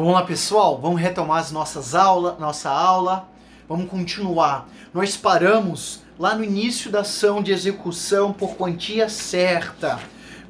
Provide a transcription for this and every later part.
Vamos lá, pessoal, vamos retomar nossa aula, vamos continuar. Nós paramos lá no início da ação de execução por quantia certa.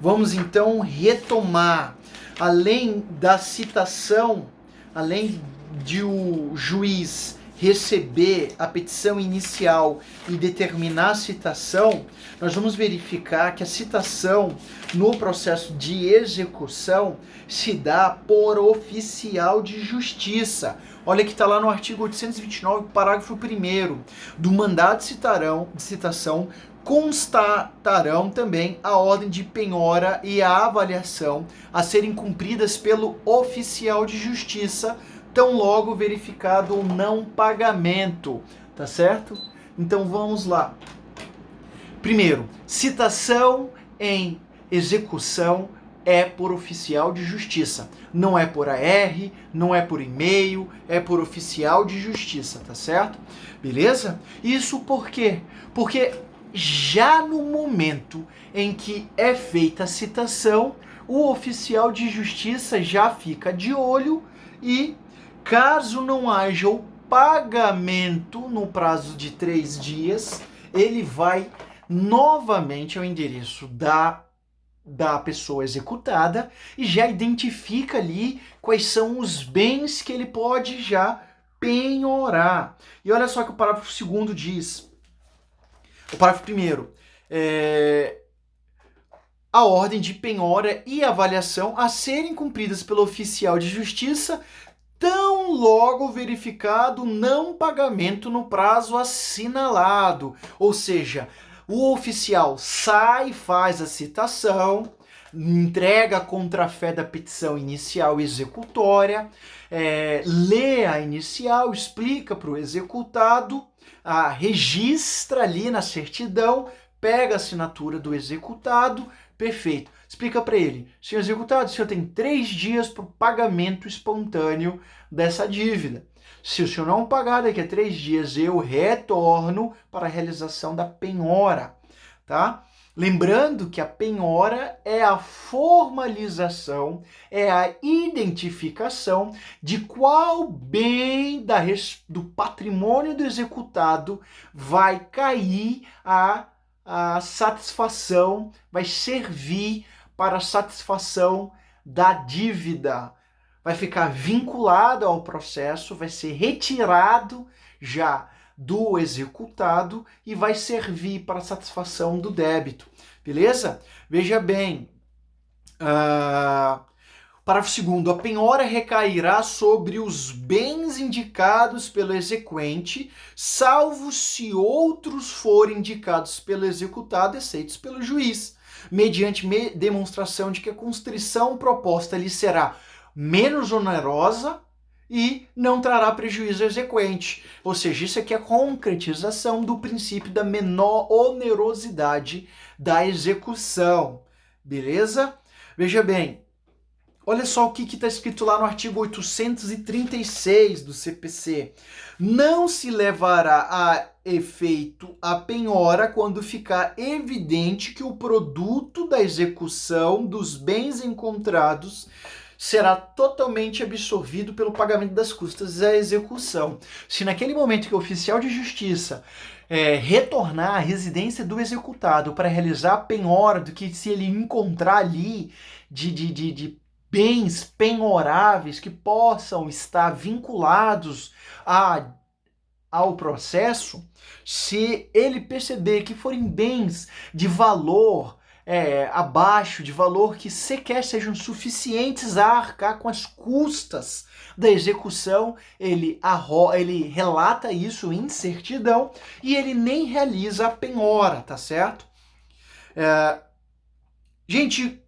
Vamos então retomar. Além da citação, além de o juiz receber a petição inicial e determinar a citação, nós vamos verificar que a citação no processo de execução se dá por oficial de justiça. Olha que está lá no artigo 829, parágrafo 1º, do mandado de citação constatarão também a ordem de penhora e a avaliação a serem cumpridas pelo oficial de justiça, tão logo verificado o não pagamento, tá certo? Então vamos lá. Primeiro, citação em execução é por oficial de justiça. Não é por AR, não é por e-mail, é por oficial de justiça, tá certo? Beleza? Isso por quê? Porque já no momento em que é feita a citação, o oficial de justiça já fica de olho e, caso não haja o pagamento no prazo de 3 dias, ele vai novamente ao endereço da pessoa executada e já identifica ali quais são os bens que ele pode já penhorar. E olha só que o parágrafo 2º diz. O parágrafo 1º, a ordem de penhora e avaliação a serem cumpridas pelo oficial de justiça, tão logo verificado não pagamento no prazo assinalado. Ou seja, o oficial sai, faz a citação, entrega a contrafé da petição inicial executória, lê a inicial, explica para o executado, registra ali na certidão, pega a assinatura do executado, perfeito. Explica para ele, senhor executado, o senhor tem 3 dias para o pagamento espontâneo dessa dívida. Se o senhor não pagar daqui a 3 dias, eu retorno para a realização da penhora, tá? Lembrando que a penhora é a formalização, é a identificação de qual bem do patrimônio do executado vai cair a satisfação, vai servir para a satisfação da dívida. Vai ficar vinculado ao processo, vai ser retirado já do executado e vai servir para a satisfação do débito. Beleza? Veja bem, parágrafo 2º, a penhora recairá sobre os bens indicados pelo exequente, salvo se outros forem indicados pelo executado e aceitos pelo juiz, mediante demonstração de que a constrição proposta lhe será menos onerosa e não trará prejuízo ao exequente. Ou seja, isso aqui é a concretização do princípio da menor onerosidade da execução. Beleza? Veja bem, olha só o que está escrito lá no artigo 836 do CPC. Não se levará a efeito a penhora quando ficar evidente que o produto da execução dos bens encontrados será totalmente absorvido pelo pagamento das custas da execução. Se naquele momento que o oficial de justiça retornar à residência do executado para realizar a penhora do que se ele encontrar ali de bens penhoráveis que possam estar vinculados ao processo, se ele perceber que forem bens de valor abaixo, de valor que sequer sejam suficientes a arcar com as custas da execução, ele relata isso em certidão e ele nem realiza a penhora, tá certo? Gente,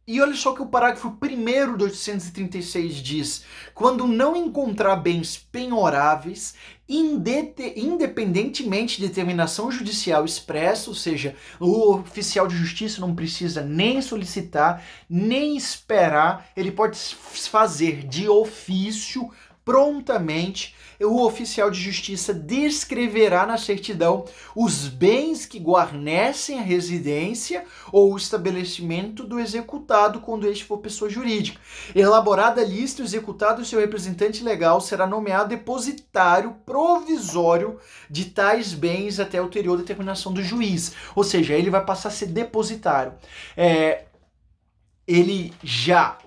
e olha só que o parágrafo 1º do 836 diz: quando não encontrar bens penhoráveis, independentemente de determinação judicial expressa, ou seja, o oficial de justiça não precisa nem solicitar, nem esperar, ele pode fazer de ofício prontamente o oficial de justiça descreverá na certidão os bens que guarnecem a residência ou o estabelecimento do executado quando este for pessoa jurídica. Elaborada a lista, o executado e seu representante legal será nomeado depositário provisório de tais bens até ulterior determinação do juiz. Ou seja, ele vai passar a ser depositário. Ele já,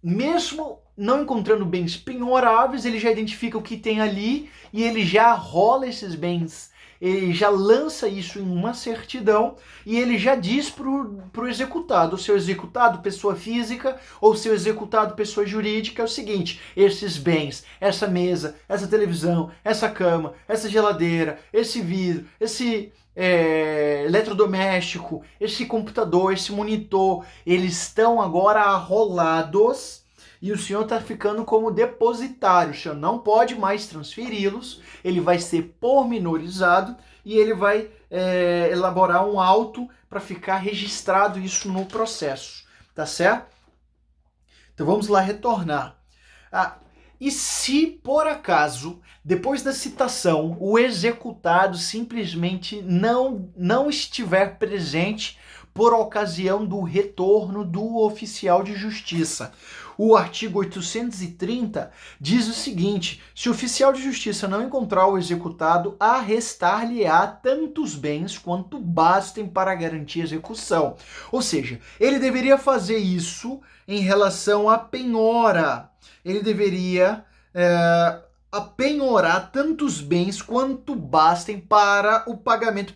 mesmo não encontrando bens penhoráveis, ele já identifica o que tem ali e ele já rola esses bens, ele já lança isso em uma certidão e ele já diz pro executado, o seu executado, pessoa física, ou seu executado, pessoa jurídica, é o seguinte: esses bens, essa mesa, essa televisão, essa cama, essa geladeira, esse vidro, esse eletrodoméstico, esse computador, esse monitor, eles estão agora arrolados e o senhor está ficando como depositário. O senhor não pode mais transferi-los, ele vai ser pormenorizado e ele vai elaborar um auto para ficar registrado isso no processo, tá certo? Então vamos lá retornar. E se, por acaso, depois da citação, o executado simplesmente não estiver presente por ocasião do retorno do oficial de justiça? O artigo 830 diz o seguinte: se o oficial de justiça não encontrar o executado, arrestar-lhe-á tantos bens quanto bastem para garantir a execução. Ou seja, ele deveria fazer isso em relação à penhora. Ele deveria apenhorar tantos bens quanto bastem para o pagamento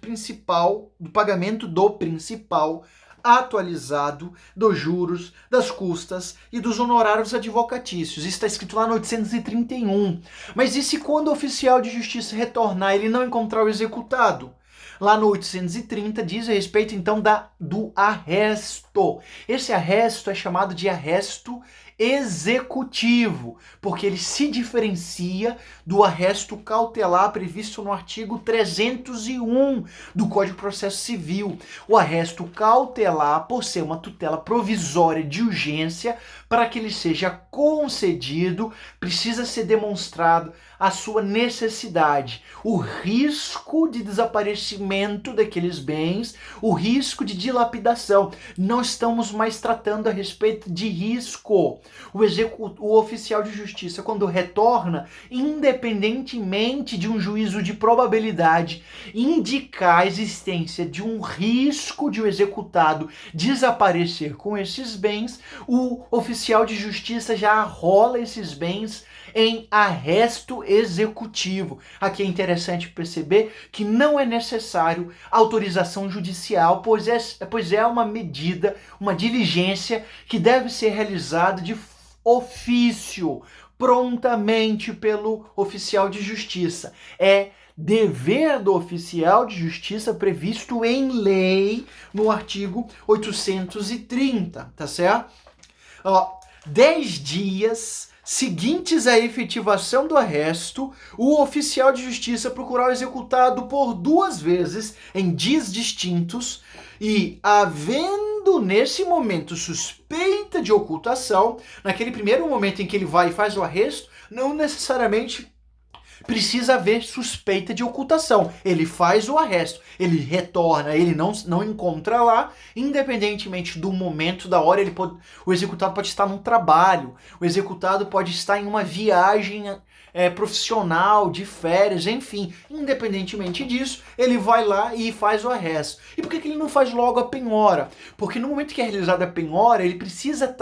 do principal atualizado dos juros, das custas e dos honorários advocatícios. Isso está escrito lá no 831. Mas e se quando o oficial de justiça retornar, ele não encontrar o executado? Lá no 830 diz a respeito então do arresto. Esse arresto é chamado de arresto executivo, porque ele se diferencia do arresto cautelar previsto no artigo 301 do Código de Processo Civil. O arresto cautelar, por ser uma tutela provisória de urgência, para que ele seja concedido, precisa ser demonstrado a sua necessidade, o risco de desaparecimento daqueles bens, o risco de dilapidação. Não estamos mais tratando a respeito de risco. O oficial de justiça, quando retorna, independentemente de um juízo de probabilidade indicar a existência de um risco de o executado desaparecer com esses bens, o oficial de justiça já arrola esses bens em arresto executivo. Aqui é interessante perceber que não é necessário autorização judicial, pois é uma medida, uma diligência que deve ser realizada de ofício, prontamente pelo oficial de justiça. É dever do oficial de justiça previsto em lei no artigo 830, tá certo? 10 dias seguintes à efetivação do arresto, o oficial de justiça procurará o executado por 2 vezes em dias distintos e, havendo nesse momento suspeita de ocultação, naquele primeiro momento em que ele vai e faz o arresto, não necessariamente precisa haver suspeita de ocultação. Ele faz o arresto, ele retorna, ele não encontra lá, independentemente do momento, da hora, o executado pode estar num trabalho, o executado pode estar em uma viagem profissional, de férias, enfim, independentemente disso, ele vai lá e faz o arresto. E por que ele não faz logo a penhora? Porque no momento que é realizada a penhora, ele precisa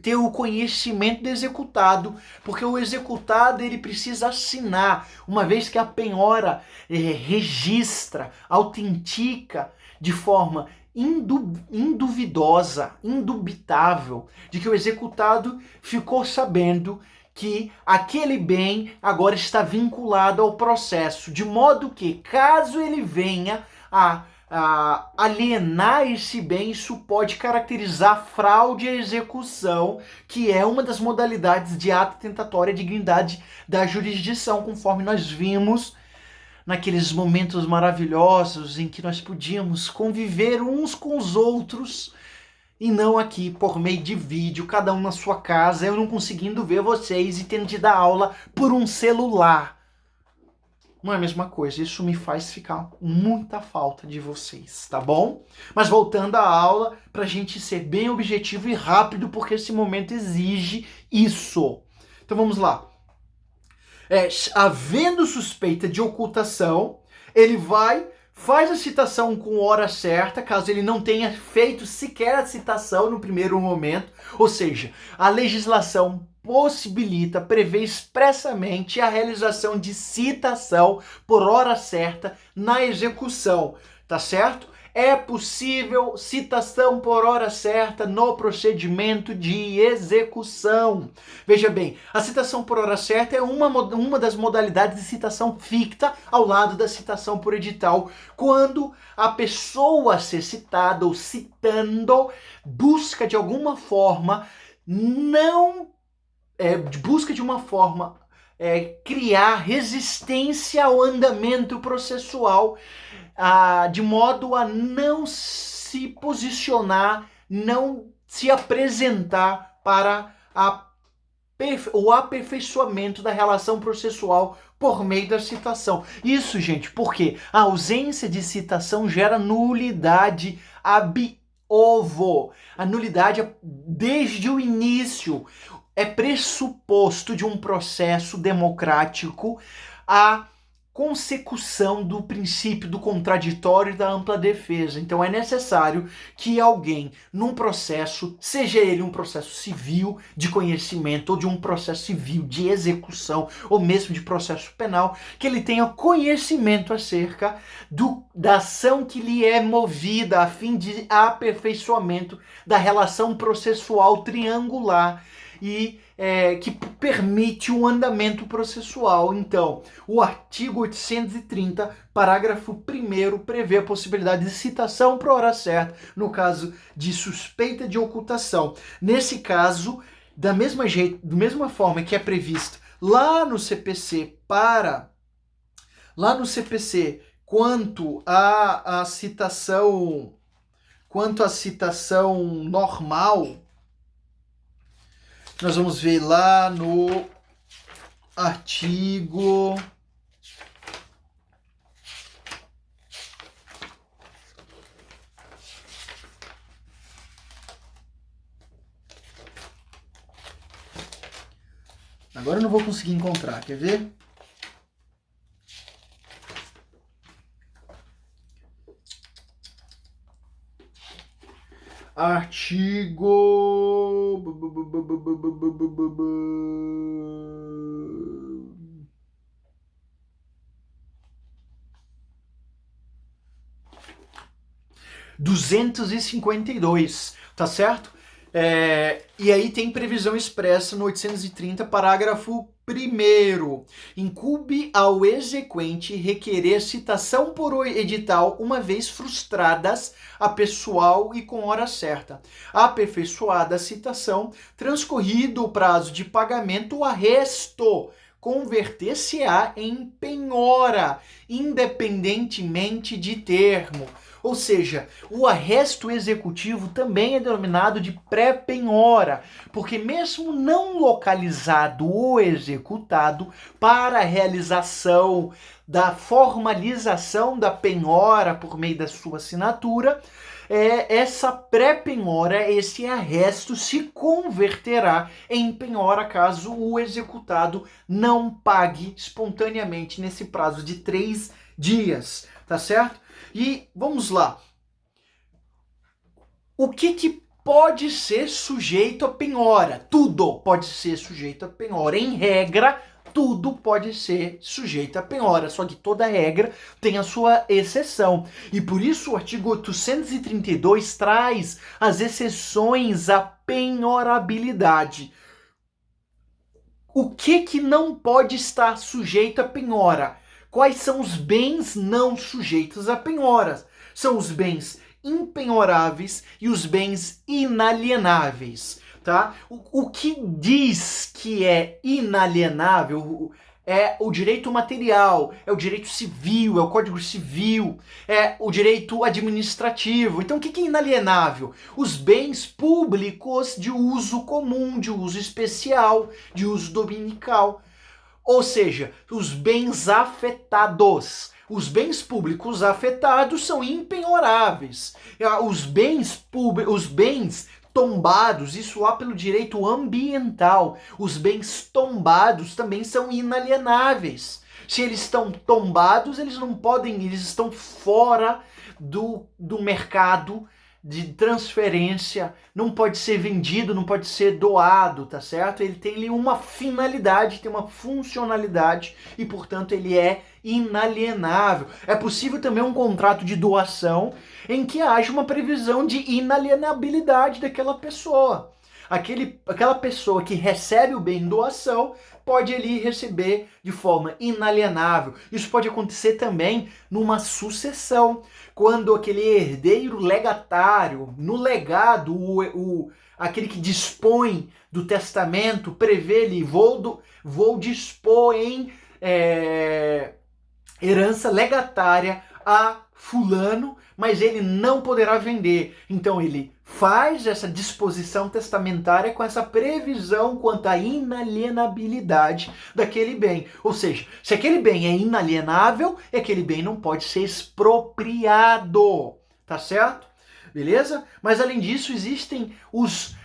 ter o conhecimento do executado, porque o executado ele precisa assinar, uma vez que a penhora registra, autentica de forma induvidosa, indubitável, de que o executado ficou sabendo que aquele bem agora está vinculado ao processo, de modo que, caso ele venha a alienar esse bem, isso pode caracterizar fraude à execução, que é uma das modalidades de ato tentatório à dignidade da jurisdição, conforme nós vimos naqueles momentos maravilhosos em que nós podíamos conviver uns com os outros e não aqui por meio de vídeo, cada um na sua casa, eu não conseguindo ver vocês e tendo de dar aula por um celular. Não é a mesma coisa, isso me faz ficar com muita falta de vocês, tá bom? Mas voltando à aula, pra gente ser bem objetivo e rápido, porque esse momento exige isso. Então vamos lá. Havendo suspeita de ocultação, ele faz a citação com hora certa, caso ele não tenha feito sequer a citação no primeiro momento, ou seja, a legislação prevê expressamente a realização de citação por hora certa na execução, tá certo? É possível citação por hora certa no procedimento de execução. Veja bem, a citação por hora certa é uma das modalidades de citação ficta ao lado da citação por edital, quando a pessoa a ser citada ou citando busca de alguma forma criar resistência ao andamento processual, de modo a não se posicionar, não se apresentar para o aperfeiçoamento da relação processual por meio da citação. Isso, gente, porque a ausência de citação gera nulidade ab ovo. A nulidade desde o início é pressuposto de um processo democrático a consecução do princípio do contraditório e da ampla defesa. Então é necessário que alguém, num processo, seja ele um processo civil de conhecimento ou de um processo civil de execução ou mesmo de processo penal, que ele tenha conhecimento acerca da ação que lhe é movida a fim de aperfeiçoamento da relação processual triangular e que permite um andamento processual. Então, o artigo 830, parágrafo 1º, prevê a possibilidade de citação por hora certa, no caso de suspeita de ocultação. Nesse caso, da mesma forma que é previsto lá no CPC quanto à citação normal, nós vamos ver lá no artigo agora eu não vou conseguir encontrar, quer ver? Artigo 252, tá certo? E aí tem previsão expressa no 830, parágrafo 1º. Incumbe ao exequente requerer citação por edital uma vez frustradas a pessoal e com hora certa. Aperfeiçoada a citação, transcorrido o prazo de pagamento, o arresto converter-se-á em penhora, independentemente de termo. Ou seja, o arresto executivo também é denominado de pré-penhora, porque mesmo não localizado o executado, para a realização da formalização da penhora por meio da sua assinatura, essa pré-penhora, esse arresto se converterá em penhora caso o executado não pague espontaneamente nesse prazo de 3 dias, tá certo? E vamos lá. O que pode ser sujeito a penhora? Tudo pode ser sujeito a penhora. Em regra, tudo pode ser sujeito a penhora, só que toda regra tem a sua exceção. E por isso o artigo 832 traz as exceções à penhorabilidade. O que não pode estar sujeito a penhora? Quais são os bens não sujeitos a penhoras? São os bens impenhoráveis e os bens inalienáveis, tá? O que diz que é inalienável é o direito material, é o direito civil, é o Código Civil, é o direito administrativo. Então o que é inalienável? Os bens públicos de uso comum, de uso especial, de uso dominical. Ou seja, os bens afetados. Os bens públicos afetados são impenhoráveis. Os bens tombados, isso lá pelo direito ambiental. Os bens tombados também são inalienáveis. Se eles estão tombados, eles não podem, eles estão fora do mercado de transferência, não pode ser vendido, não pode ser doado, tá certo? Ele tem ali uma finalidade, tem uma funcionalidade e, portanto, ele é inalienável. É possível também um contrato de doação em que haja uma previsão de inalienabilidade daquela pessoa. Aquela pessoa que recebe o bem em doação pode ali receber de forma inalienável. Isso pode acontecer também numa sucessão, quando aquele herdeiro legatário, no legado, aquele que dispõe do testamento, prevê ali, vou dispor em herança legatária a fulano, mas ele não poderá vender. Então ele faz essa disposição testamentária com essa previsão quanto à inalienabilidade daquele bem. Ou seja, se aquele bem é inalienável, aquele bem não pode ser expropriado. Tá certo? Beleza? Mas além disso, existem os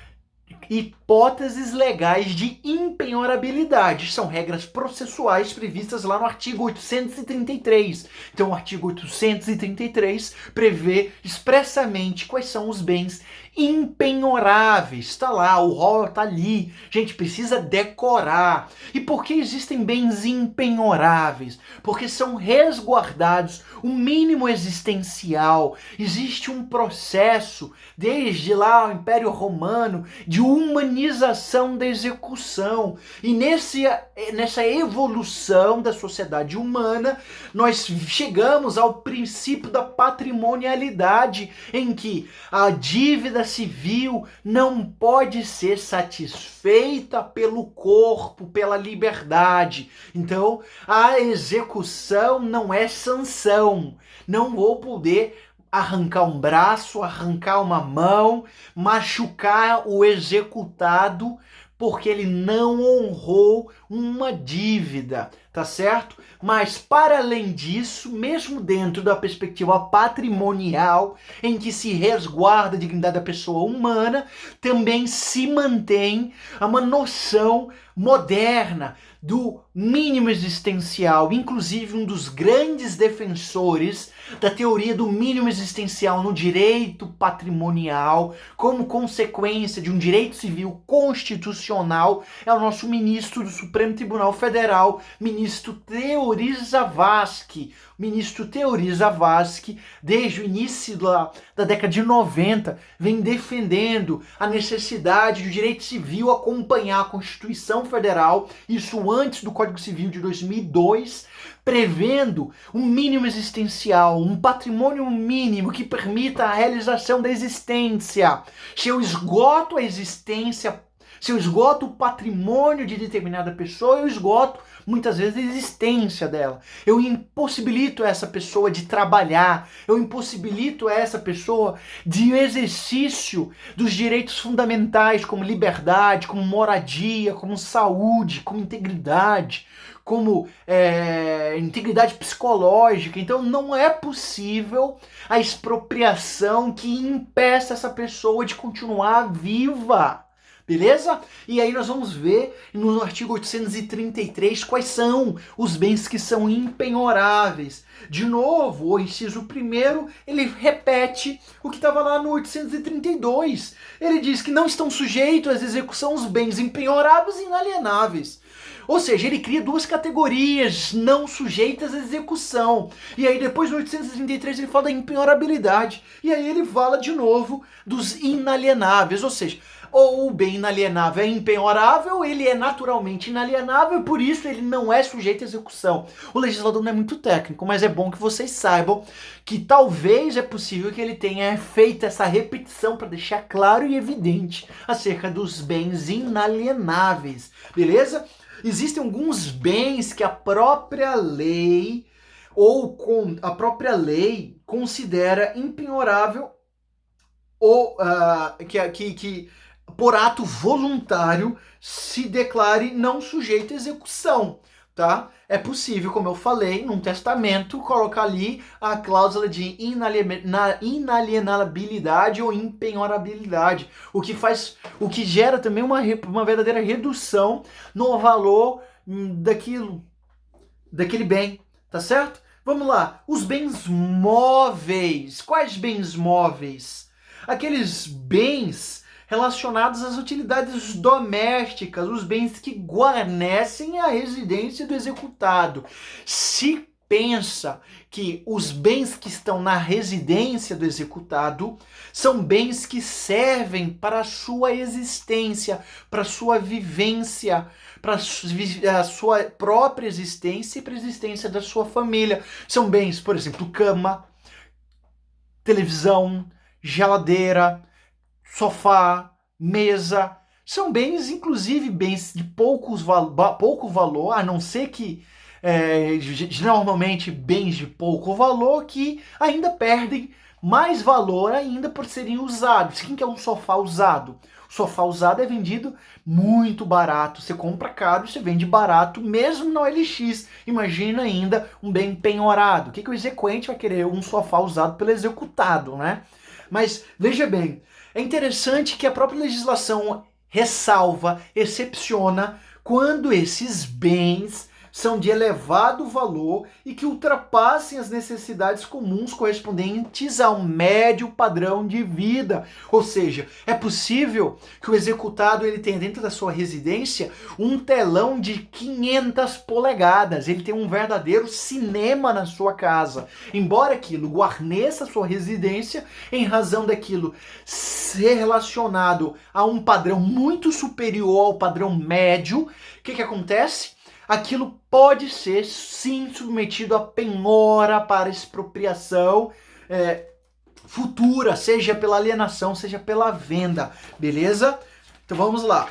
hipóteses legais de impenhorabilidade. São regras processuais previstas lá no artigo 833. Então, o artigo 833 prevê expressamente quais são os bens impenhoráveis. Está lá, o rol está ali. Gente, precisa decorar. E por que existem bens impenhoráveis? Porque são resguardados o mínimo existencial. Existe um processo, desde lá o Império Romano, de humanização da execução. E nessa evolução da sociedade humana, nós chegamos ao princípio da patrimonialidade, em que a dívida civil não pode ser satisfeita pelo corpo, pela liberdade. Então, a execução não é sanção. Não vou poder arrancar um braço, arrancar uma mão, machucar o executado porque ele não honrou uma dívida, tá certo? Mas para além disso, mesmo dentro da perspectiva patrimonial, em que se resguarda a dignidade da pessoa humana, também se mantém uma noção moderna do mínimo existencial. Inclusive, um dos grandes defensores da teoria do mínimo existencial no direito patrimonial, como consequência de um direito civil constitucional, é o nosso ministro do Supremo Tribunal Federal, ministro Teori Zavascki. O ministro Teori Zavascki, desde o início da década de 90, vem defendendo a necessidade do direito civil acompanhar a Constituição Federal, isso antes do Código Civil de 2002, prevendo um mínimo existencial, um patrimônio mínimo que permita a realização da existência. Se eu esgoto a existência, se eu esgoto o patrimônio de determinada pessoa, eu esgoto muitas vezes a existência dela. Eu impossibilito essa pessoa de trabalhar, eu impossibilito essa pessoa de exercício dos direitos fundamentais, como liberdade, como moradia, como saúde, como integridade, como integridade psicológica. Então não é possível a expropriação que impeça essa pessoa de continuar viva. Beleza? E aí nós vamos ver no artigo 833 quais são os bens que são impenhoráveis. De novo, o inciso 1º, ele repete o que estava lá no 832. Ele diz que não estão sujeitos à execução os bens impenhoráveis e inalienáveis. Ou seja, ele cria duas categorias não sujeitas à execução. E aí depois no 833 ele fala da impenhorabilidade. E aí ele fala de novo dos inalienáveis. Ou seja, ou o bem inalienável é impenhorável, ele é naturalmente inalienável e por isso ele não é sujeito à execução. O legislador não é muito técnico, mas é bom que vocês saibam que talvez é possível que ele tenha feito essa repetição para deixar claro e evidente acerca dos bens inalienáveis, beleza? Existem alguns bens que a própria lei considera impenhorável ou que por ato voluntário se declare não sujeito à execução, tá? É possível, como eu falei, num testamento, colocar ali a cláusula de inalienabilidade ou impenhorabilidade, o que gera também uma verdadeira redução no valor daquele bem, tá certo? Vamos lá, os bens móveis. Quais bens móveis? Aqueles bens relacionados às utilidades domésticas, os bens que guarnecem a residência do executado. Se pensa que os bens que estão na residência do executado são bens que servem para a sua existência, para a sua vivência, para a sua própria existência e para a existência da sua família. São bens, por exemplo, cama, televisão, geladeira, sofá, mesa. São bens, inclusive, bens de pouco valor, a não ser que normalmente bens de pouco valor que ainda perdem mais valor ainda por serem usados. Quem que é um sofá usado? O sofá usado é vendido muito barato. Você compra caro, você vende barato, mesmo na OLX. Imagina ainda um bem penhorado. O que o exequente vai querer? Um sofá usado pelo executado, né? Mas veja bem, é interessante que a própria legislação ressalva, excepciona quando esses bens são de elevado valor e que ultrapassem as necessidades comuns correspondentes ao médio padrão de vida. Ou seja, é possível que o executado ele tenha dentro da sua residência um telão de 500 polegadas, ele tem um verdadeiro cinema na sua casa. Embora aquilo guarneça a sua residência, em razão daquilo ser relacionado a um padrão muito superior ao padrão médio, o que acontece? Aquilo pode ser, sim, submetido a penhora para expropriação futura, seja pela alienação, seja pela venda, beleza? Então vamos lá.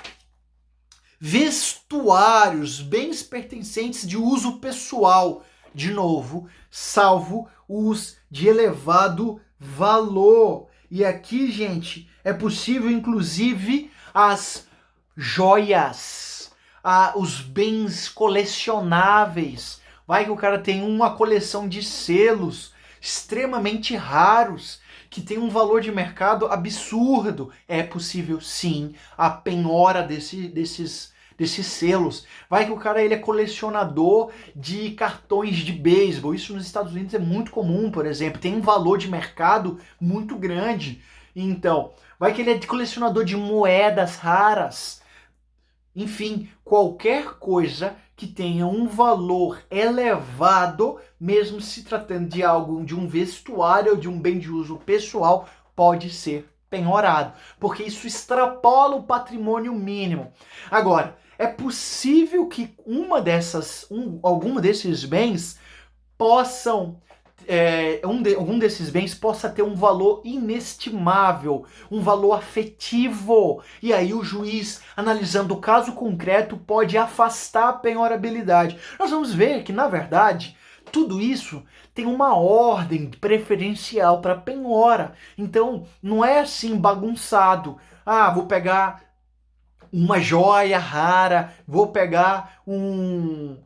Vestuários, bens pertencentes de uso pessoal, de novo, salvo os de elevado valor. E aqui, gente, é possível, inclusive, as joias, os bens colecionáveis. Vai que o cara tem uma coleção de selos extremamente raros, que tem um valor de mercado absurdo. É possível, sim, a penhora desses selos. Vai que o cara ele é colecionador de cartões de beisebol. Isso nos Estados Unidos é muito comum, por exemplo. Tem um valor de mercado muito grande. Então, vai que ele é colecionador de moedas raras. Enfim, qualquer coisa que tenha um valor elevado, mesmo se tratando de algo, de um vestuário ou de um bem de uso pessoal, pode ser penhorado, porque isso extrapola o patrimônio mínimo. Agora, é possível que algum desses bens possam algum desses bens possa ter um valor inestimável, um valor afetivo. E aí o juiz, analisando o caso concreto, pode afastar a penhorabilidade. Nós vamos ver que, na verdade, tudo isso tem uma ordem preferencial para penhora. Então, não é assim bagunçado. Vou pegar uma joia rara, vou pegar um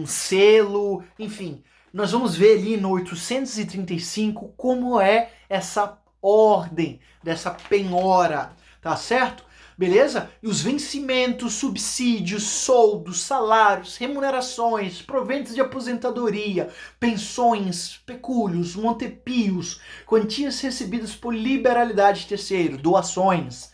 selo, enfim. Nós vamos ver ali no 835 como é essa ordem dessa penhora, tá certo? Beleza? E os vencimentos, subsídios, soldos, salários, remunerações, proventos de aposentadoria, pensões, pecúlios, montepios, quantias recebidas por liberalidade de terceiro, doações,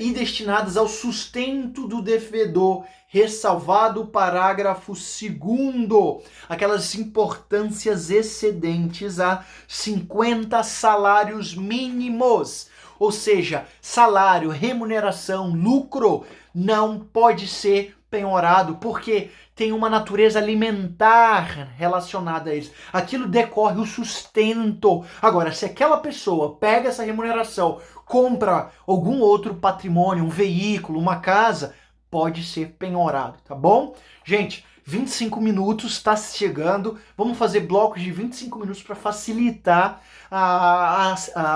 e destinadas ao sustento do devedor, ressalvado o parágrafo 2º, aquelas importâncias excedentes a 50 salários mínimos, ou seja, salário, remuneração, lucro, não pode ser penhorado, porque tem uma natureza alimentar relacionada a isso. Aquilo decorre o sustento. Agora, se aquela pessoa pega essa remuneração, compra algum outro patrimônio, um veículo, uma casa, pode ser penhorado, tá bom? Gente, 25 minutos está chegando. Vamos fazer blocos de 25 minutos para facilitar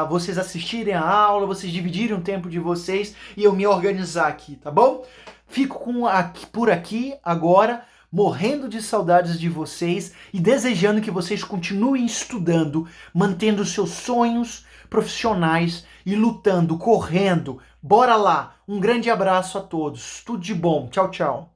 vocês assistirem a aula, vocês dividirem o tempo de vocês e eu me organizar aqui, tá bom? Fico por aqui agora, morrendo de saudades de vocês e desejando que vocês continuem estudando, mantendo seus sonhos profissionais e lutando, correndo. Bora lá! Um grande abraço a todos. Tudo de bom. Tchau, tchau.